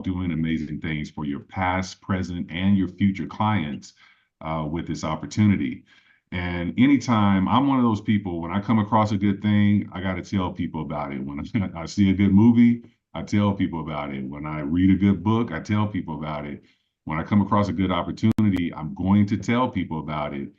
doing amazing things for your past, present, and your future clients with this opportunity. And anytime I'm one of those people, when I come across a good thing, I got to tell people about it. When I see a good movie, I tell people about it. When I read a good book, I tell people about it. When I come across a good opportunity, I'm going to tell people about it.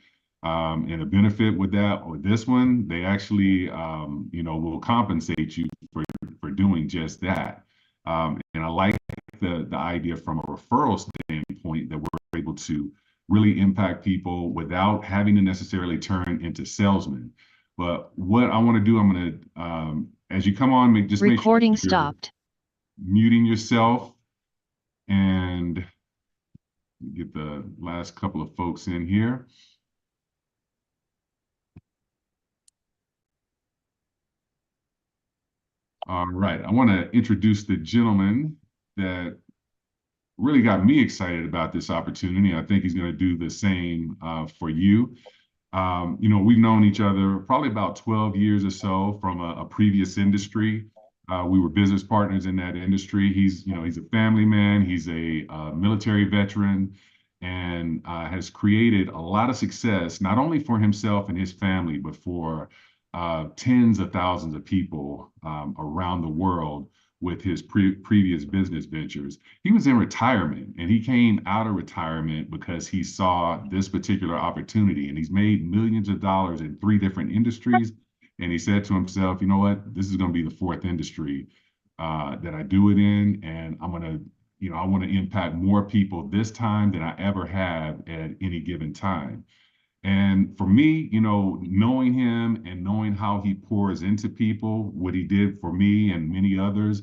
And a benefit with that or this one, they actually, will compensate you for doing just that. And I like the idea from a referral standpoint that we're able to really impact people without having to necessarily turn into salesmen. But what I want to do, I'm going to, as you come on, just make sure Recording you're stopped. muting yourself and get the last couple of folks in here. All right, I want to introduce the gentleman that really got me excited about this opportunity. I think he's going to do the same for you. We've known each other probably about 12 years or so from a previous industry. We were business partners in that industry. He's a family man. He's a military veteran and has created a lot of success, not only for himself and his family, but for tens of thousands of people around the world with his previous business ventures. He was in retirement and he came out of retirement because he saw this particular opportunity and he's made millions of dollars in 3 different industries. And he said to himself, you know what, this is going to be the 4th industry that I do it in. And I want to impact more people this time than I ever have at any given time. And for me, knowing him and knowing how he pours into people, what he did for me and many others,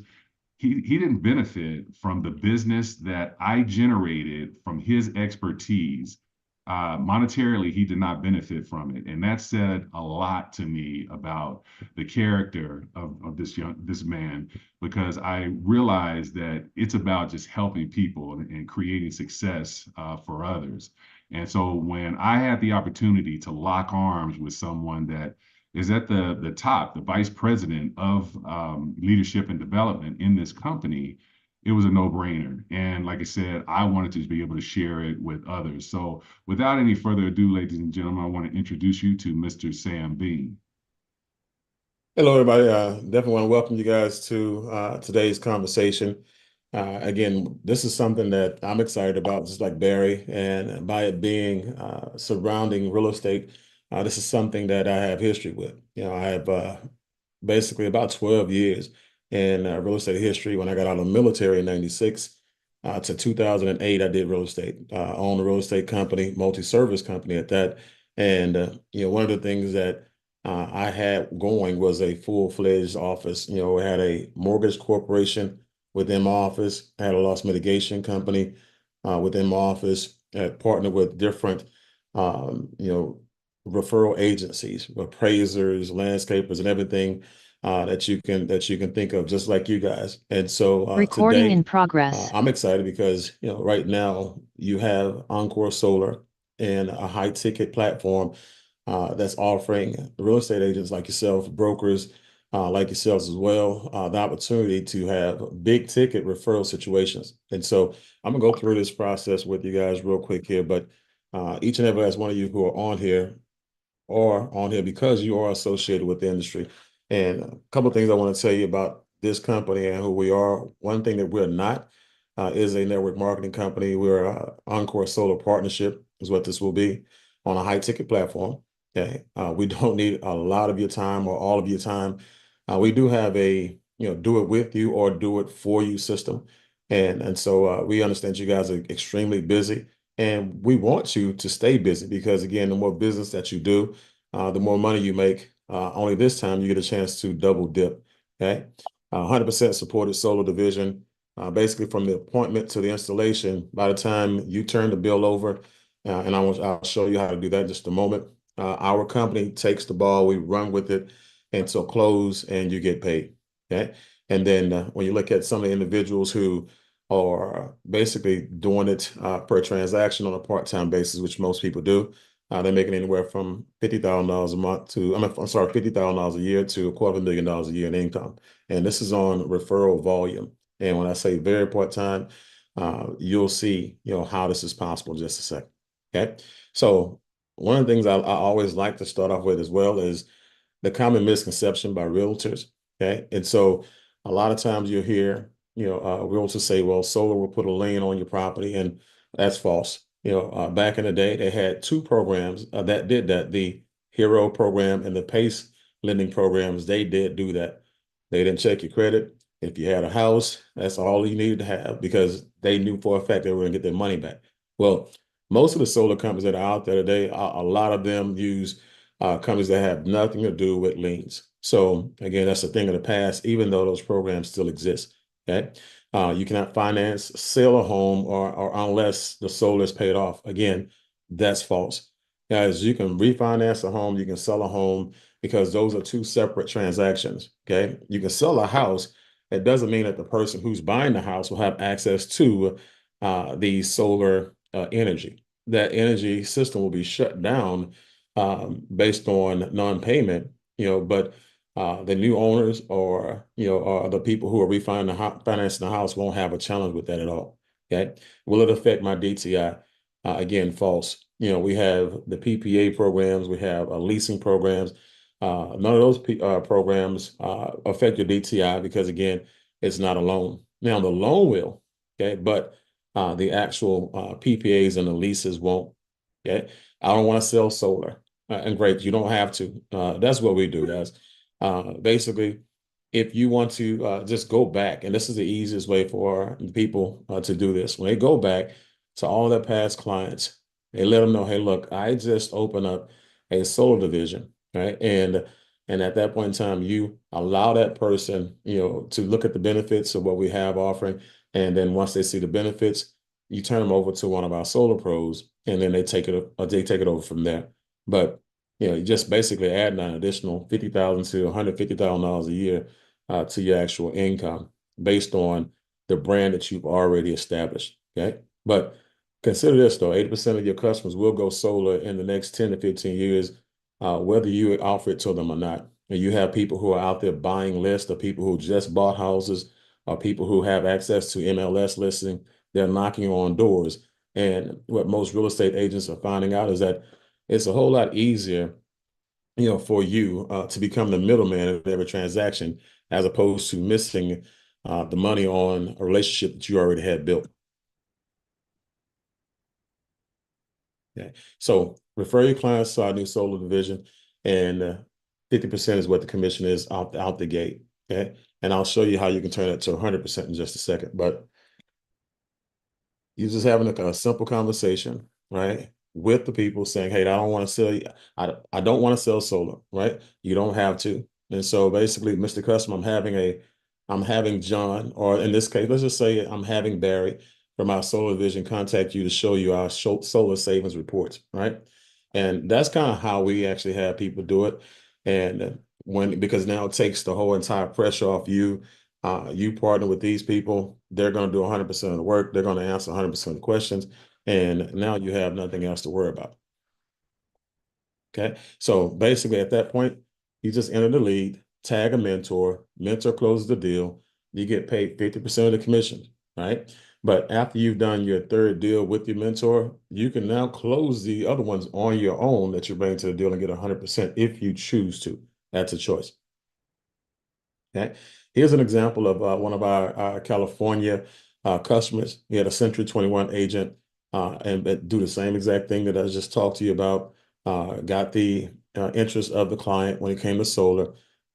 he didn't benefit from the business that I generated from his expertise. Monetarily, he did not benefit from it. And that said a lot to me about the character of this man, because I realized that it's about just helping people and creating success for others. And so when I had the opportunity to lock arms with someone that is at the top, the vice president of leadership and development in this company, it was a no-brainer. And like I said, I wanted to be able to share it with others. So without any further ado, ladies and gentlemen, I want to introduce you to Mr. Sam Bean. Hello, everybody. Definitely want to welcome you guys to today's conversation. Again, this is something that I'm excited about, just like Barry, and by it being surrounding real estate, this is something that I have history with. I have basically about 12 years in real estate history. When I got out of the military in 96 to 2008, I did real estate, owned a real estate company, multi-service company at that. And, one of the things that I had going was a full-fledged office. We had a mortgage corporation within my office. I had a loss mitigation company within my office. I had partnered with different, referral agencies, appraisers, landscapers, and everything that you can think of, just like you guys. And so Recording today, in progress. I'm excited because right now you have Encore Solar and a high ticket platform that's offering real estate agents like yourself, brokers like yourselves as well, the opportunity to have big ticket referral situations. And so I'm gonna go through this process with you guys real quick here, but each and every last one of you who are on here because you are associated with the industry. And a couple of things I want to tell you about this company and who we are. One thing that we're not is a network marketing company. We're Encore Solar Partnership is what this will be on a high ticket platform. Okay, we don't need a lot of your time or all of your time. We do have a do it with you or do it for you system, and so we understand you guys are extremely busy, and we want you to stay busy because again, the more business that you do, the more money you make. Only this time you get a chance to double dip. Okay, 100% supported solar division. Basically, from the appointment to the installation, by the time you turn the bill over, and I'll show you how to do that in just a moment. Our company takes the ball, we run with it until close, and you get paid. Okay, and then when you look at some of the individuals who are basically doing it per transaction on a part-time basis, which most people do, they're making anywhere from $50,000 a month to, $50,000 a year to $250,000 a year in income. And this is on referral volume. And when I say very part-time, you'll see, how this is possible in just a second. Okay. So one of the things I always like to start off with as well is the common misconception by realtors. Okay. And so a lot of times you'll hear, realtors say, well, solar will put a lien on your property, and that's false. Back in the day, they had two programs that did that, the Hero program and the PACE lending programs. They did do that. They didn't check your credit. If you had a house, that's all you needed to have, because they knew for a fact they were going to get their money back. Well, most of the solar companies that are out there today, a lot of them use companies that have nothing to do with liens. So again, that's a thing of the past, even though those programs still exist. Okay. You cannot finance, sell a home, or unless the solar is paid off. Again, that's false. Guys, you can refinance a home, you can sell a home, because those are two separate transactions. Okay. You can sell a house. It doesn't mean that the person who's buying the house will have access to the solar energy. That energy system will be shut down based on non-payment, but the new owners, or the people who are financing the house, won't have a challenge with that at all. Okay. Will it affect my DTI? Again, false. We have the PPA programs, we have leasing programs. None of those programs affect your DTI, because again, it's not a loan. Now the loan will, okay, but the actual PPAs and the leases won't. Okay. I don't want to sell solar. And great, you don't have to. That's what we do, guys. Basically, if you want to just go back, and this is the easiest way for people to do this, when they go back to all their past clients, they let them know, hey, look, I just opened up a solar division, right? And at that point in time, you allow that person, to look at the benefits of what we have offering. And then once they see the benefits, you turn them over to one of our solar pros, and then they take it over from there. But you just basically adding an additional $50,000 to $150,000 a year to your actual income based on the brand that you've already established. Okay. But consider this though, 80% of your customers will go solar in the next 10 to 15 years, whether you offer it to them or not. And you have people who are out there buying lists, of people who just bought houses, or people who have access to MLS listing. They're knocking on doors. And what most real estate agents are finding out is that it's a whole lot easier, for you to become the middleman of every transaction, as opposed to missing the money on a relationship that you already had built. Okay. So refer your clients to our new solar division, and 50% is what the commission is out the gate. Okay. And I'll show you how you can turn it to 100% in just a second. But you're just having a simple conversation, right, with the people, saying, hey, I don't want to sell you. I don't want to sell solar, right? You don't have to. And so basically, Mr. Customer, I'm having John, or in this case, let's just say I'm having Barry from our solar division contact you to show you our solar savings reports, right? And that's kind of how we actually have people do it. And because now it takes the whole entire pressure off you. You partner with these people, they're going to do 100% of the work. They're going to answer 100% of the questions. And now you have nothing else to worry about. Okay. So basically at that point, you just enter the lead, tag a mentor closes the deal. You get paid 50% of the commission, right? But after you've done your third deal with your mentor, you can now close the other ones on your own that you bring to the deal and get 100% if you choose to. That's a choice. Okay. Here's an example of one of our California customers. He had a Century 21 agent and do the same exact thing that I just talked to you about. Got the interest of the client when it came to solar,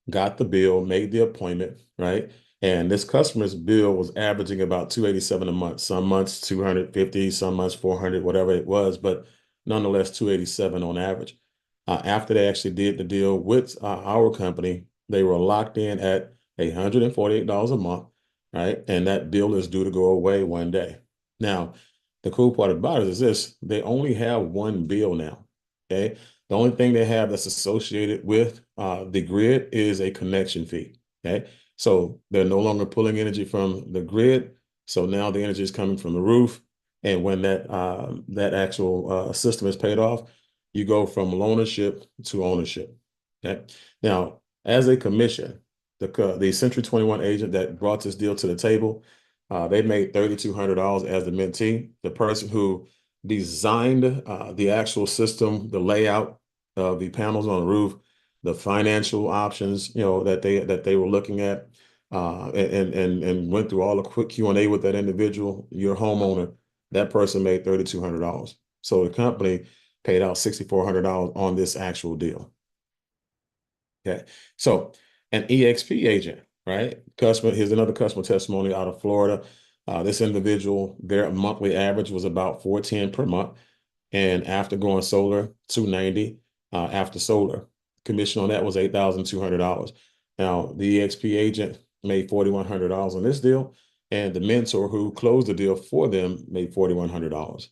got the bill, made the appointment, right? And this customer's bill was averaging about 287 a month. Some months 250, some months 400, whatever it was, but nonetheless 287 on average. After they actually did the deal with our company, they were locked in at $148 a month, right? And that bill is due to go away one day. Now, the cool part about it is this: they only have one bill now. Okay. The only thing they have that's associated with the grid is a connection fee. Okay. So they're no longer pulling energy from the grid. So now the energy is coming from the roof. And when that actual system is paid off, you go from loanership to ownership. Okay. Now, as a commission, the Century 21 agent that brought this deal to the table, they made $3,200 as the mentee. The person who designed the actual system, the layout of the panels on the roof, the financial options, that they were looking at, and went through all the quick Q&A with that individual, your homeowner, that person made $3,200. So the company paid out $6,400 on this actual deal. Okay, so an EXP agent, right? Here's another customer testimony out of Florida. This individual, their monthly average was about $410 per month, and after going solar, $290 after solar. Commission on that was $8,200. Now, the EXP agent made $4,100 on this deal, and the mentor who closed the deal for them made $4,100.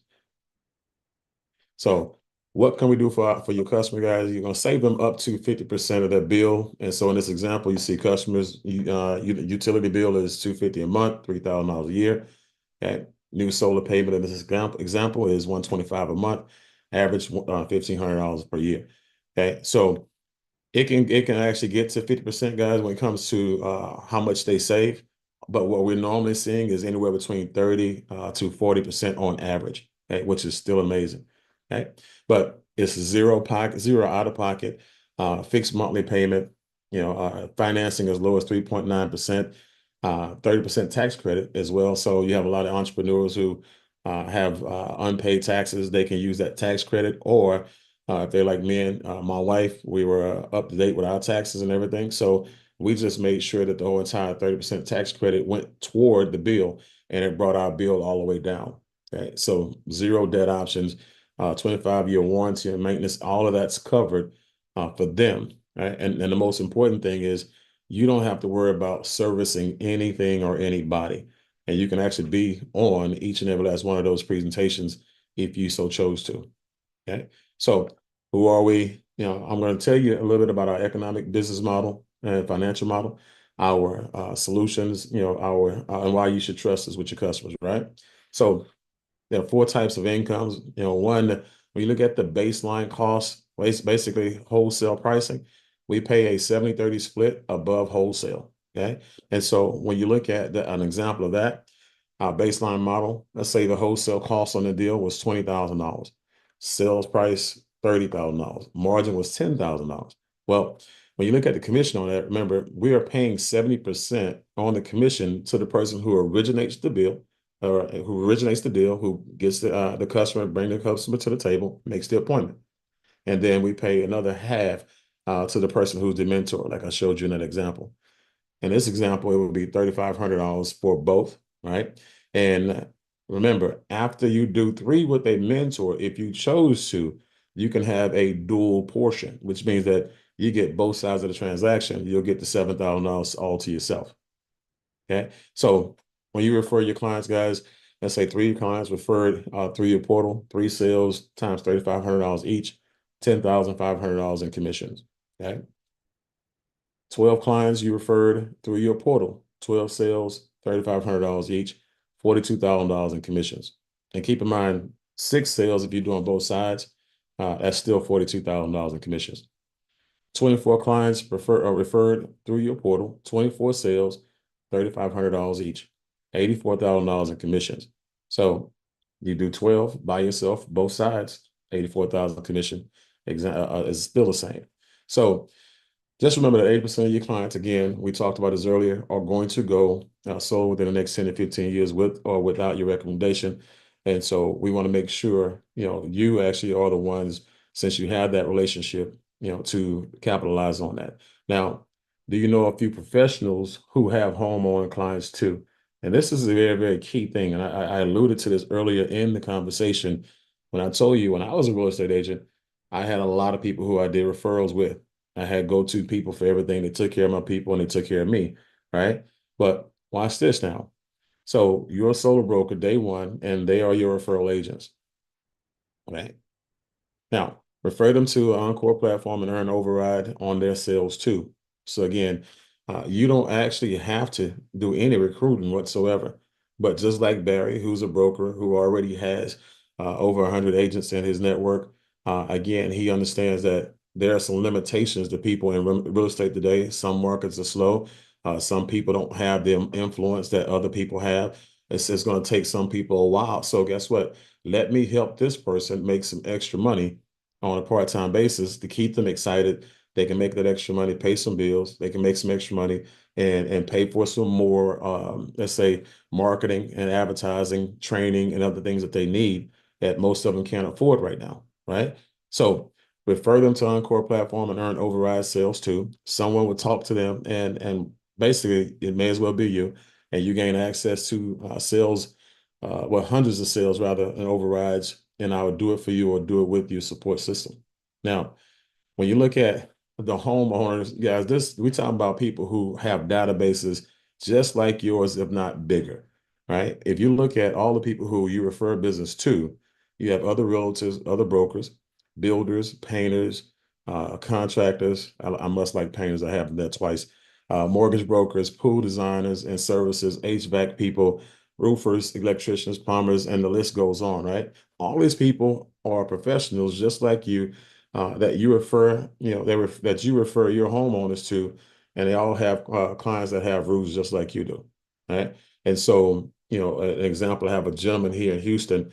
So what can we do for your customer, guys? You're going to save them up to 50% of their bill. And so in this example, you see customers, utility bill is $250 a month, $3,000 a year. Okay. New solar payment in this example is $125 a month, average $1,500 per year. Okay. So it can actually get to 50%, guys, when it comes to how much they save. But what we're normally seeing is anywhere between 30 to 40% on average, okay, which is still amazing. Okay. But it's zero out of pocket, fixed monthly payment, financing as low as 3.9%, 30% tax credit as well. So you have a lot of entrepreneurs who have unpaid taxes. They can use that tax credit, or if they're like me and my wife, we were up to date with our taxes and everything. So we just made sure that the whole entire 30% tax credit went toward the bill, and it brought our bill all the way down. Okay. So zero debt options, 25-year warranty and maintenance, all of that's covered for them. Right? And the most important thing is you don't have to worry about servicing anything or anybody. And you can actually be on each and every last one of those presentations if you so chose to. Okay. So who are we? I'm going to tell you a little bit about our economic business model and financial model, our solutions, and why you should trust us with your customers, right? So there are four types of incomes. One, when you look at the baseline cost, basically wholesale pricing, we pay a 70-30 split above wholesale. Okay. And so when you look at an example of that, our baseline model, let's say the wholesale cost on the deal was $20,000. Sales price, $30,000. Margin was $10,000. Well, when you look at the commission on that, remember, we are paying 70% on the commission to the person who originates the bill, or who originates the deal, who gets the customer, bring the customer to the table, makes the appointment. And then we pay another half to the person who's the mentor, like I showed you in that example. In this example, it would be $3,500 for both, right? And remember, after you do 3 with a mentor, if you chose to, you can have a dual portion, which means that you get both sides of the transaction. You'll get the $7,000 all to yourself. Okay. So when you refer your clients, guys, let's say 3 clients referred through your portal, 3 sales times $3,500 each, $10,500 in commissions. Okay. 12 clients you referred through your portal, 12 sales, $3,500 each, $42,000 in commissions. And keep in mind, 6 sales, if you're doing both sides, that's still $42,000 in commissions. 24 clients referred through your portal, 24 sales, $3,500 each, $84,000 in commissions. So you do 12 by yourself, both sides, 84,000 commission is still the same. So just remember that 80% of your clients, again, we talked about this earlier, are going to go sold within the next 10 to 15 years with or without your recommendation. And so we want to make sure, you actually are the ones, since you have that relationship, to capitalize on that. Now, do you know a few professionals who have homeowner clients too? And this is a very, very key thing. And I alluded to this earlier in the conversation when I told you when I was a real estate agent, I had a lot of people who I did referrals with. I had go-to people for everything. They took care of my people and they took care of me, right? But watch this now. So you're a solar broker day one, and they are your referral agents, right? Now, refer them to an Encore platform and earn override on their sales too. So again, you don't actually have to do any recruiting whatsoever. But just like Barry, who's a broker who already has over 100 agents in his network, again, he understands that there are some limitations to people in real estate today. Some markets are slow. Some people don't have the influence that other people have. It's going to take some people a while. So guess what? Let me help this person make some extra money on a part-time basis to keep them excited. They can make that extra money, pay some bills. They can make some extra money and pay for some more, let's say, marketing and advertising, training, and other things that they need that most of them can't afford right now, right? So refer them to Encore platform and earn override sales too. Someone will talk to them and basically it may as well be you, and you gain access to sales, well, hundreds of sales rather, and overrides, and I would do it for you or do it with your support system. Now, when you look at the homeowners, guys, we talking about people who have databases just like yours, if not bigger, right? If you look at all the people who you refer business to, you have other realtors, other brokers, builders, painters, contractors. I must like painters. I have that twice. Mortgage brokers, pool designers and services, HVAC people, roofers, electricians, plumbers, and the list goes on, right? All these people are professionals just like you that you refer, that you refer your homeowners to, and they all have clients that have roofs just like you do, right? And so, an example, I have a gentleman here in Houston.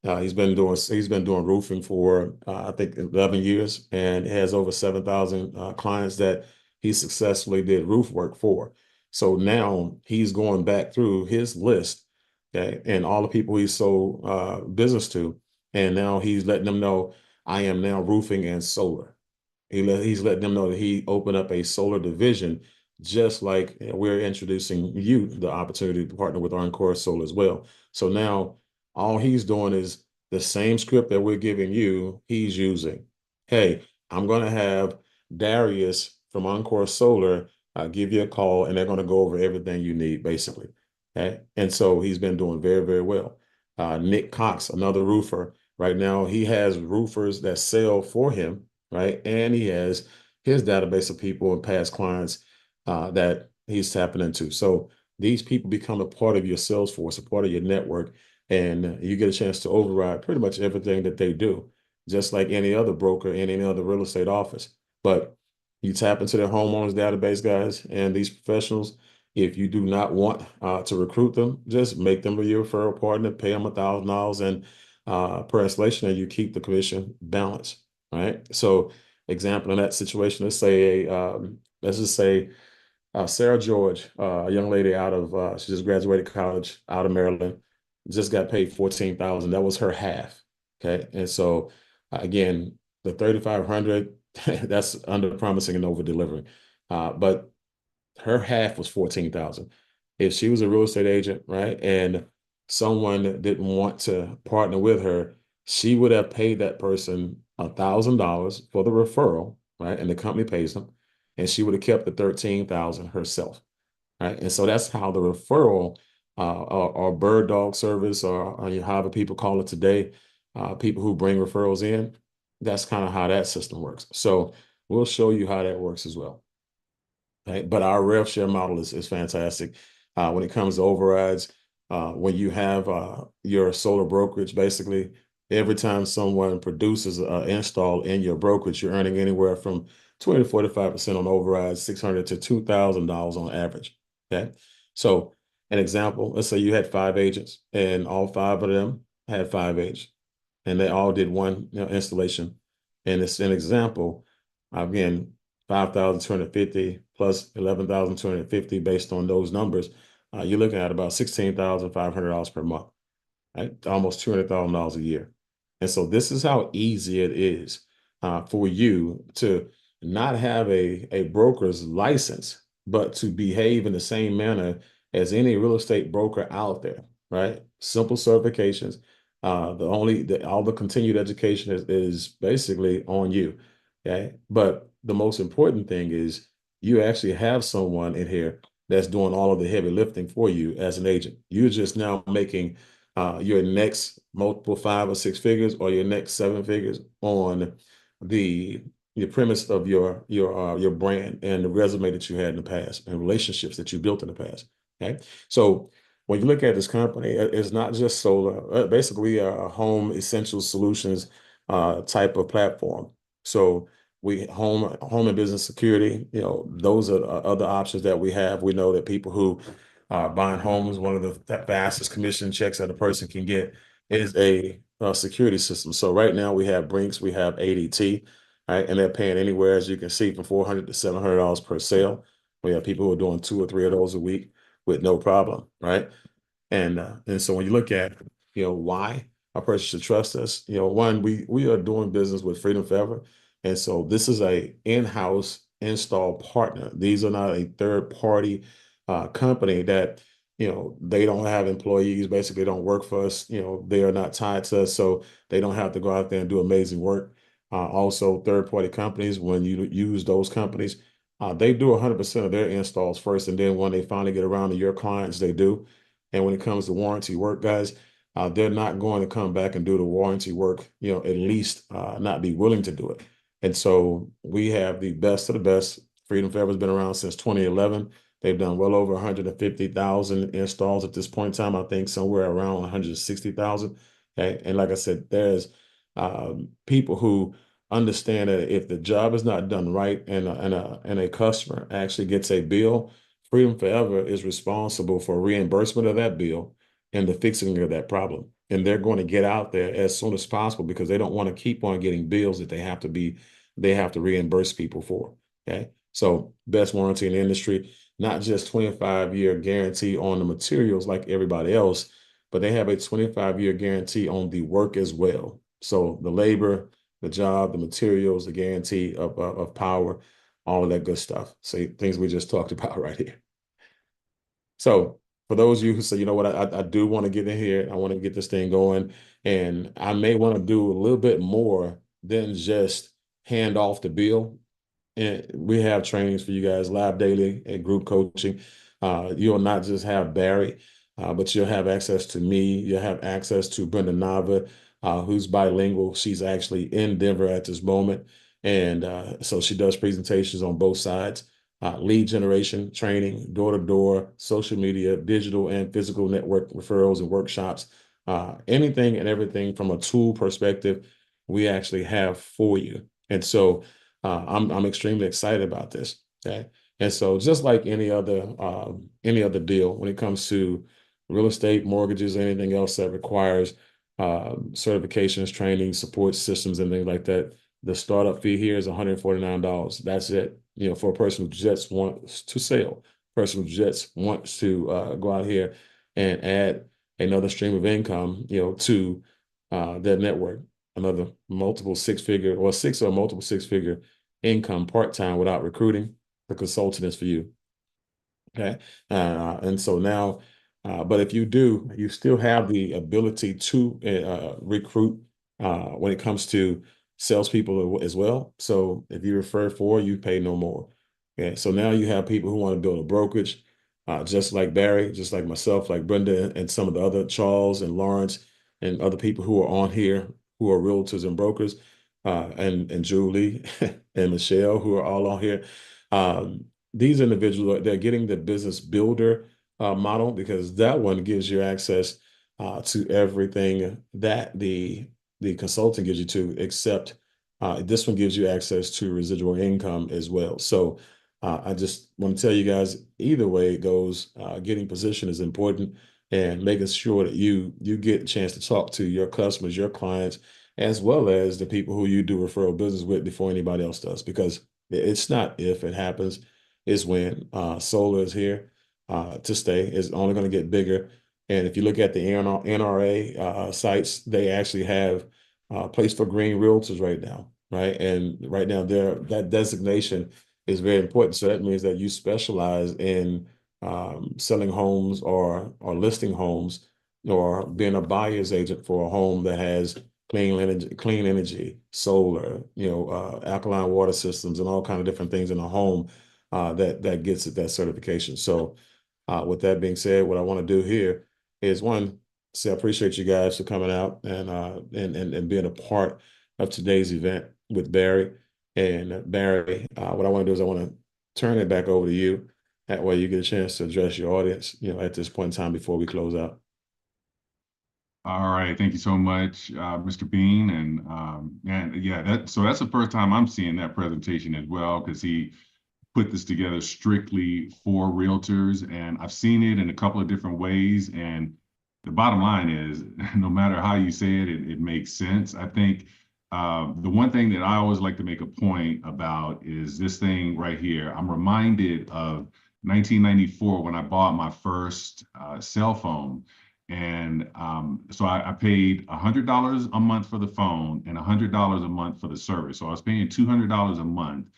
He's been doing roofing for I think 11 years, and has over 7,000 clients that he successfully did roof work for. So now he's going back through his list, okay, and all the people he sold business to, and now he's letting them know I am now roofing and solar. He's letting them know that he opened up a solar division, just like we're introducing you the opportunity to partner with Encore Solar as well. So now all he's doing is the same script that we're giving you, he's using. Hey, I'm going to have Darius from Encore Solar give you a call, and they're going to go over everything you need, basically. Okay. And so he's been doing very, very well. Nick Cox, another roofer. Right now, he has roofers that sell for him, right? And he has his database of people and past clients that he's tapping into. So these people become a part of your sales force, a part of your network, and you get a chance to override pretty much everything that they do, just like any other broker in any other real estate office. But you tap into their homeowners database, guys, and these professionals. If you do not want to recruit them, just make them your referral partner, pay them $1,000 and per installation, and you keep the commission balanced, right? So, example in that situation, let's just say Sarah George, a young lady out of she just graduated college out of Maryland, just got paid 14,000. That was her half. Okay, and so again, the 3,500 that's under promising and over delivering, but her half was 14,000. If she was a real estate agent, right, and someone didn't want to partner with her, she would have paid that person $1,000 for the referral, right? And the company pays them, and she would have kept the 13,000 herself, right? And so that's how the referral or bird dog service or however people call it today, people who bring referrals in, that's kind of how that system works. So we'll show you how that works as well. Right? But our rev share model is fantastic. When it comes to overrides, when you have your solar brokerage, basically every time someone produces an install in your brokerage, you're earning anywhere from 20 to 45% on overrides, $600 to $2,000 on average. Okay. So an example, let's say you had 5 agents and all 5 of them had 5 agents and they all did one installation. And it's an example, again, 5,250 plus 11,250 based on those numbers. You're looking at about $16,500 per month, right? Almost $200,000 a year. And so this is how easy it is for you to not have a broker's license, but to behave in the same manner as any real estate broker out there, right? Simple certifications. All the continued education is basically on you. Okay. But the most important thing is you actually have someone in here that's doing all of the heavy lifting for you as an agent. You're just now making your next multiple 5 or 6 figures or your next 7 figures on the premise of your brand and the resume that you had in the past and relationships that you built in the past. Okay. So when you look at this company, it's not just solar. Basically, we are a home essential solutions type of platform. So We home and business security, those are other options that we have. We know that people who are buying homes, one of the fastest commission checks that a person can get is a security system. So right now we have Brinks, we have ADT, right, and they're paying anywhere, as you can see, from $400 to $700 per sale. We have people who are doing 2 or 3 of those a week with no problem, right? And so when you look at, why a person should trust us, one, we are doing business with Freedom Forever. And so this is a in-house install partner. These are not a third party company that, they don't have employees, basically don't work for us. They are not tied to us, so they don't have to go out there and do amazing work. Also, third party companies, when you use those companies, they do 100% of their installs first, and then when they finally get around to your clients, they do. And when it comes to warranty work, guys, they're not going to come back and do the warranty work, at least not be willing to do it. And so we have the best of the best. Freedom Forever has been around since 2011. They've done well over 150,000 installs at this point in time. I think somewhere around 160,000. Okay. And like I said, there's people who understand that if the job is not done right and a customer actually gets a bill, Freedom Forever is responsible for reimbursement of that bill and the fixing of that problem. And they're going to get out there as soon as possible because they don't want to keep on getting bills that they have to reimburse people for. Okay. So best warranty in the industry, not just 25-year guarantee on the materials like everybody else, but they have a 25-year guarantee on the work as well. So the labor, the job, the materials, the guarantee of power, all of that good stuff. So things we just talked about right here. So for those of you who say, you know what, I do want to get in here, I want to get this thing going, and I may want to do a little bit more than just hand off the bill. And we have trainings for you guys live daily and group coaching. You'll not just have Barry, but you'll have access to me. You'll have access to Brenda Nava, who's bilingual. She's actually in Denver at this moment. And so she does presentations on both sides, lead generation, training, door to door, social media, digital and physical network referrals and workshops, anything and everything from a tool perspective, we actually have for you. And so I'm extremely excited about this. Okay. And so just like any other deal when it comes to real estate, mortgages, anything else that requires certifications, training, support systems, and things like that, the startup fee here is $149. That's it. For a person who just wants to sell, person who just wants to go out here and add another stream of income, to their network, another multiple six-figure or six or multiple six-figure income part-time without recruiting, the consultant is for you. Okay. And so now, but if you do, you still have the ability to recruit when it comes to salespeople as well. So if you refer four, you pay no more. Okay. So now you have people who want to build a brokerage, just like Barry, just like myself, like Brenda, and some of the other Charles and Lawrence and other people who are on here who are realtors and brokers, and Julie and Michelle, who are all on here. These individuals, they're getting the business builder model because that one gives you access to everything that the consultant gives you to, except this one gives you access to residual income as well. So I just want to tell you guys, either way it goes, getting position is important, and making sure that you get a chance to talk to your customers, your clients, as well as the people who you do referral business with before anybody else does, because it's not if it happens, is when solar is here to stay. It's only going to get bigger. And if you look at the NRA sites, they actually have a place for green realtors right now, right? And right now, that designation is very important. So that means that you specialize in selling homes or listing homes or being a buyer's agent for a home that has clean energy, solar, alkaline water systems, and all kind of different things in a home that gets it that certification. So with that being said, what I want to do here is one, say I appreciate you guys for coming out and being a part of today's event with Barry. And Barry, what I want to do is I want to turn it back over to you. That way you get a chance to address your audience, at this point in time before we close out. All right, thank you so much, Mr. Bean, and yeah, that's the first time I'm seeing that presentation as well, because he put this together strictly for realtors, and I've seen it in a couple of different ways. And the bottom line is, no matter how you say it, it makes sense. I think the one thing that I always like to make a point about is this thing right here. I'm reminded of 1994 when I bought my first cell phone. And so I paid $100 a month for the phone and $100 a month for the service. So I was paying $200 a month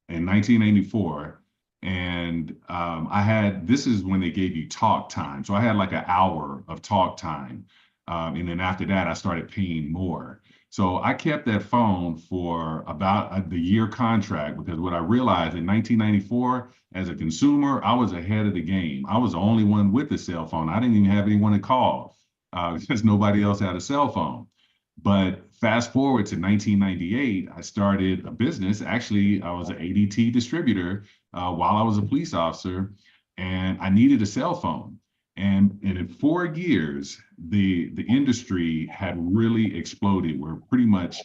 in 1984. And this is when they gave you talk time. So I had like an hour of talk time. And then after that, I started paying more. So I kept that phone for about the year contract, because what I realized in 1994, as a consumer, I was ahead of the game. I was the only one with a cell phone. I didn't even have anyone to call because nobody else had a cell phone. But fast forward to 1998, I started a business. Actually, I was an ADT distributor while I was a police officer, and I needed a cell phone. And in 4 years, the industry had really exploded, where pretty much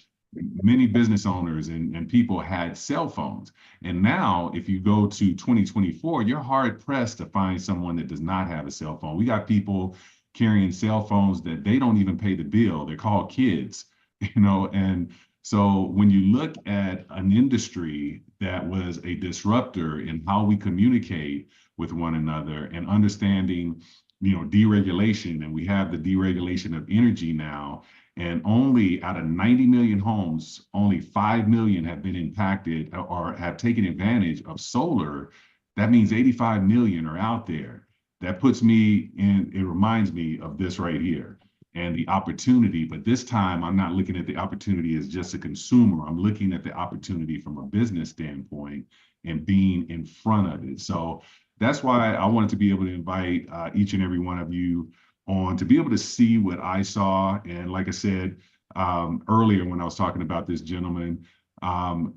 many business owners and people had cell phones. And now, if you go to 2024, you're hard pressed to find someone that does not have a cell phone. We got people carrying cell phones that they don't even pay the bill. They're called kids, and so when you look at an industry that was a disruptor in how we communicate with one another and understanding, deregulation, and we have the deregulation of energy now, and only out of 90 million homes, only 5 million have been impacted or have taken advantage of solar. That means 85 million are out there. That puts me in, it reminds me of this right here and the opportunity. But this time, I'm not looking at the opportunity as just a consumer. I'm looking at the opportunity from a business standpoint and being in front of it. So that's why I wanted to be able to invite each and every one of you on to be able to see what I saw. And like I said earlier when I was talking about this gentleman, um,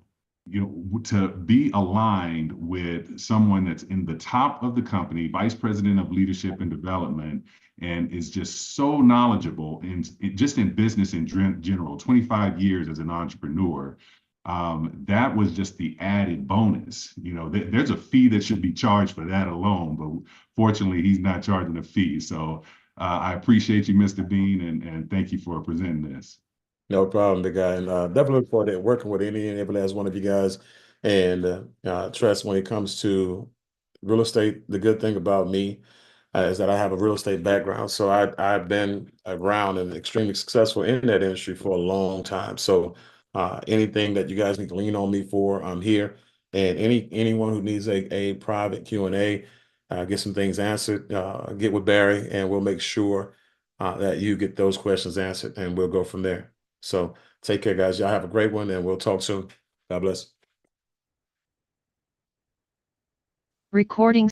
to be aligned with someone that's in the top of the company, vice president of leadership and development, and is just so knowledgeable just in business in general, 25 years as an entrepreneur. That was just the added bonus. There's a fee that should be charged for that alone, but fortunately, he's not charging a fee. So I appreciate you, Mr. Bean, and thank you for presenting this. No problem, big guy. And definitely look forward to working with any and every last one of you guys. And trust, when it comes to real estate, the good thing about me is that I have a real estate background. So I've been around and extremely successful in that industry for a long time. So anything that you guys need to lean on me for, I'm here. And anyone who needs a private Q&A, get some things answered, get with Barry, and we'll make sure that you get those questions answered, and we'll go from there. So take care, guys. Y'all have a great one, and we'll talk soon. God bless. Recording